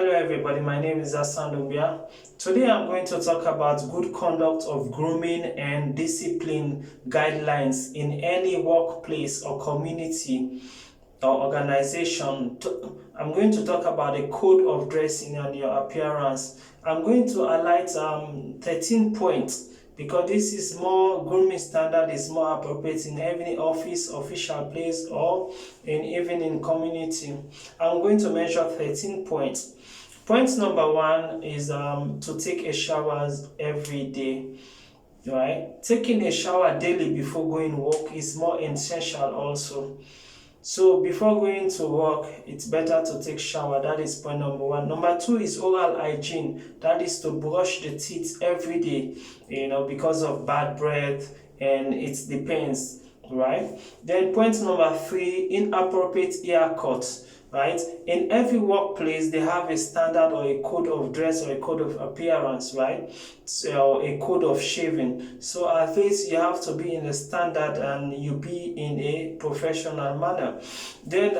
Hello everybody, my name is Asandubia. Today I'm going to talk about good conduct of grooming and discipline guidelines in any workplace or community or organization. I'm going to talk about a code of dressing and your appearance. I'm going to highlight 13 points because this is more grooming standard is more appropriate in every office, official place, or even in community. I'm going to measure 13 points. Point number one is to take a shower every day. Right? Taking a shower daily before going to work is more essential also. So before going to work, it's better to take shower. That is point number one. Number two is oral hygiene. That is to brush the teeth every day, because of bad breath, and it depends, right? Then point number three, inappropriate haircuts. Right? In every workplace, they have a standard or a code of dress or a code of appearance, right? So a code of shaving. So at least you have to be in a standard and you be in a professional manner. Then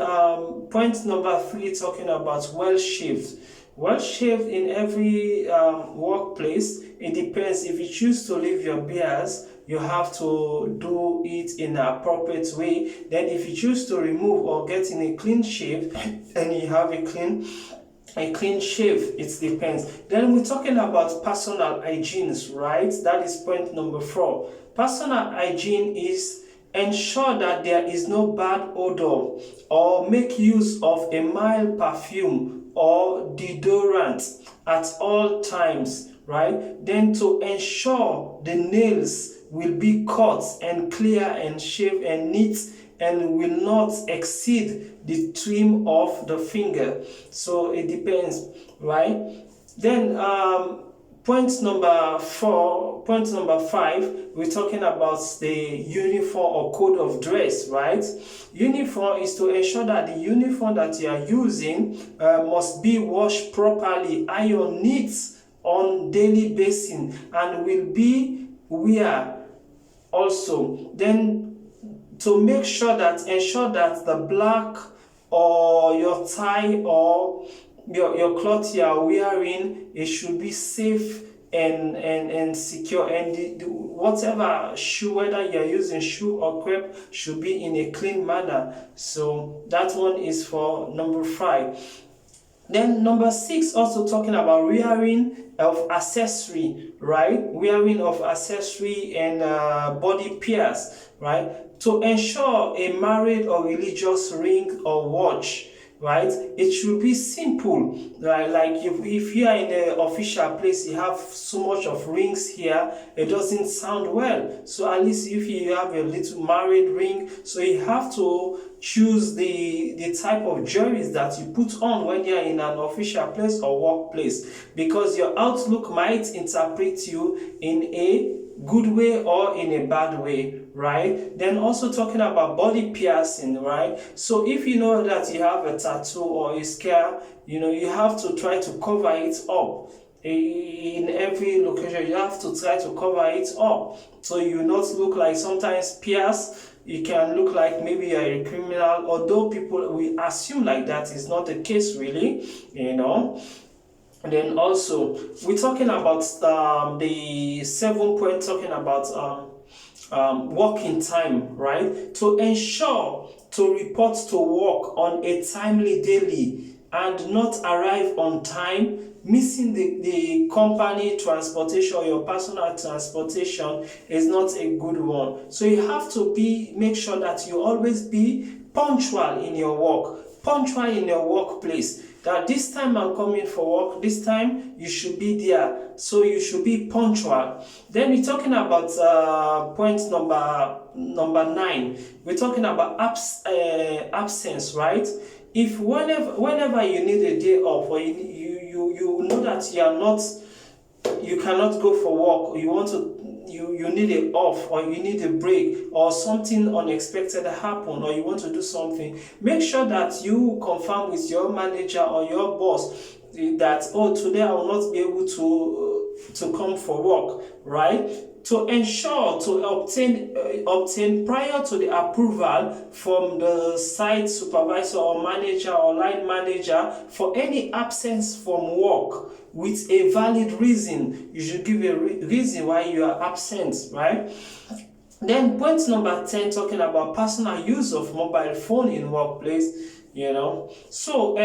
point number three, talking about well shaved. Well shaved in every workplace. It depends. If you choose to leave your beards, you have to do it in an appropriate way. Then if you choose to remove or get in a clean shave and you have a clean shave, it depends. Then we're talking about personal hygiene, right? That is point number four. Personal hygiene is ensure that there is no bad odor or make use of a mild perfume or deodorant at all times, right? Then to ensure the nails will be cut and clear and shaved and neat and will not exceed the trim of the finger. So it depends, right? Then point number five, we're talking about the uniform or code of dress, right? Uniform is to ensure that the uniform that you are using must be washed properly, ironed neat on daily basis, and will be wear also. Then to ensure that the black or your tie or your cloth you are wearing, it should be safe and secure, and whatever shoe, whether you're using shoe or crepe, should be in a clean manner. So that one is for number five. Then number six, also talking about wearing of accessory, right? Wearing of accessory and body pierce, right? To ensure a married or religious ring or watch, right? It should be simple, right? Like if you are in an official place, you have so much of rings here, it doesn't sound well. So at least if you have a little married ring, so you have to choose the type of jewelry that you put on when you're in an official place or workplace, because your outlook might interpret you in a good way or in a bad way, right? Then also talking about body piercing, right? So if you know that you have a tattoo or a scar, you have to try to cover it up. In every location, you have to try to cover it up, so you not look like, sometimes pierce, you can look like maybe you're a criminal, although people will assume like that is not the case really, And then also we're talking about the 7 point, talking about working time, right? To ensure to report to work on a timely daily and not arrive on time. Missing the company transportation or your personal transportation is not a good one. So you have to make sure that you always be punctual in your work, punctual in your workplace. That this time I'm coming for work, this time you should be there. So you should be punctual. Then we're talking about point number 9. We're talking about absence, right? If whenever you need a day off, or you know that you cannot go for work, or you need a off, or you need a break, or something unexpected happen, or you want to do something, make sure that you confirm with your manager or your boss that, today I will not be able to come for work, right? to ensure to obtain prior to the approval from the site supervisor or manager or line manager for any absence from work with a valid reason. You should give a reason why you are absent, right? Then point number 10, talking about personal use of mobile phone in workplace. So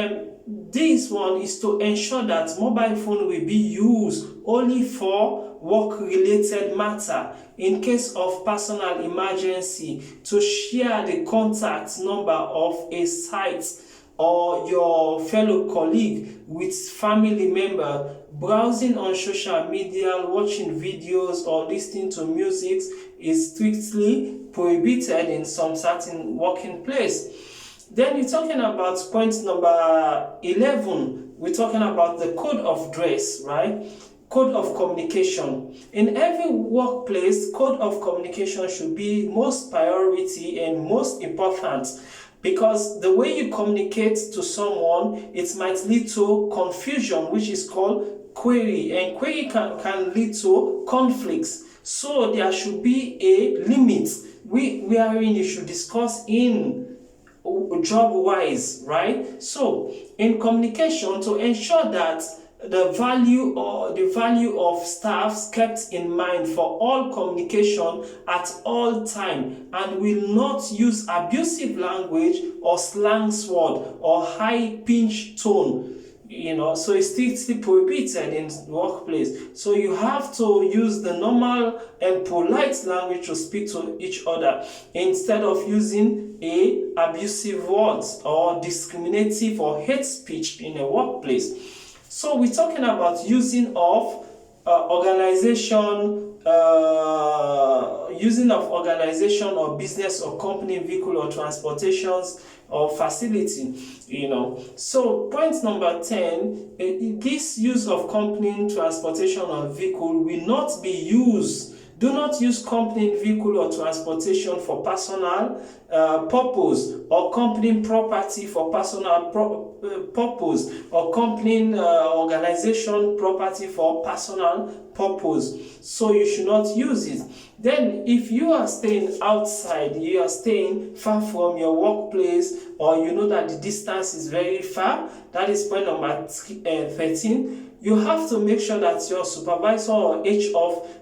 this one is to ensure that mobile phone will be used only for work related matter in case of personal emergency, to share the contact number of a site or your fellow colleague with family member. Browsing on social media, watching videos or listening to music is strictly prohibited in some certain working place. Then we're talking about point number 11. We're talking about the code of dress, right? Code of communication. In every workplace, code of communication should be most priority and most important, because the way you communicate to someone, it might lead to confusion, which is called query, and query can lead to conflicts. So there should be a limit wherein you should discuss in job wise, right? So in communication, to ensure that the value of staffs kept in mind for all communication at all time, and will not use abusive language or slang word or high pitched tone. So it's strictly prohibited in the workplace. So you have to use the normal and polite language to speak to each other, instead of using abusive words or discriminative or hate speech in a workplace. So we're talking about using of organization or business or company vehicle or transportations or facility. So point number 10, this use of company transportation or vehicle will not be used. Do not use company vehicle or transportation for personal purpose, or company property for personal purpose, or company organization property for personal purpose. So you should not use it. Then if you are staying outside, you are staying far from your workplace, or you know that the distance is very far, that is point number 13. You have to make sure that your supervisor or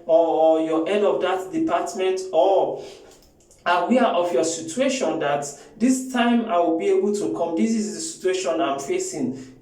or your head of that department or aware of your situation, that this time I will be able to come. This is the situation I'm facing.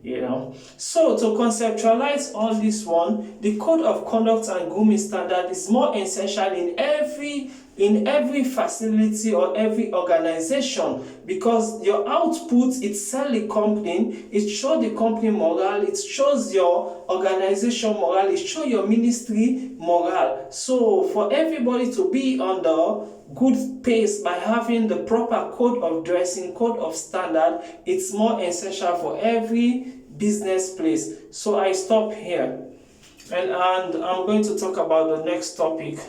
So to conceptualize all this one, the code of conduct and grooming standard is more essential in every facility or every organization, because your output, it sells the company, it shows the company morale, it shows your organization morale, it shows your ministry morale. So for everybody to be on the good pace by having the proper code of dressing, code of standard, it's more essential for every business place. So I stop here, and I'm going to talk about the next topic.